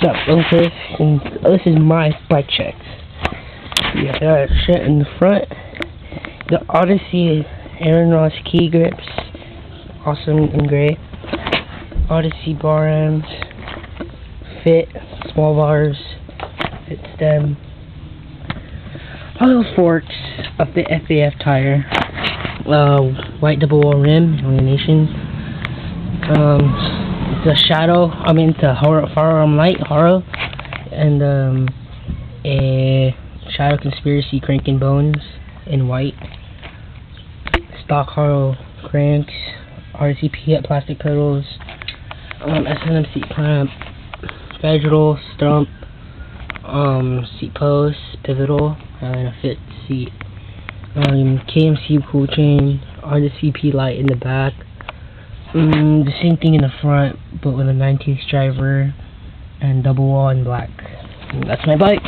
What's up, Chris? And this is my bike check. Yeah, got shit in the front. The Odyssey Aaron Ross key grips, awesome and great. Odyssey bar ends, fit, small bars, fit stem. Oil forks of the FAF tire. White double wall rim, illumination. The shadow, the horror light, horror, and a shadow conspiracy cranking bones in white. Stock horror cranks, RCP plastic pedals, S&M seat clamp, vegetal stump, seat post, pivotal, and a fit seat. KMC cool chain, RCP light in the back. The same thing in the front, but with a 19th driver and double wall in black. That's my bike.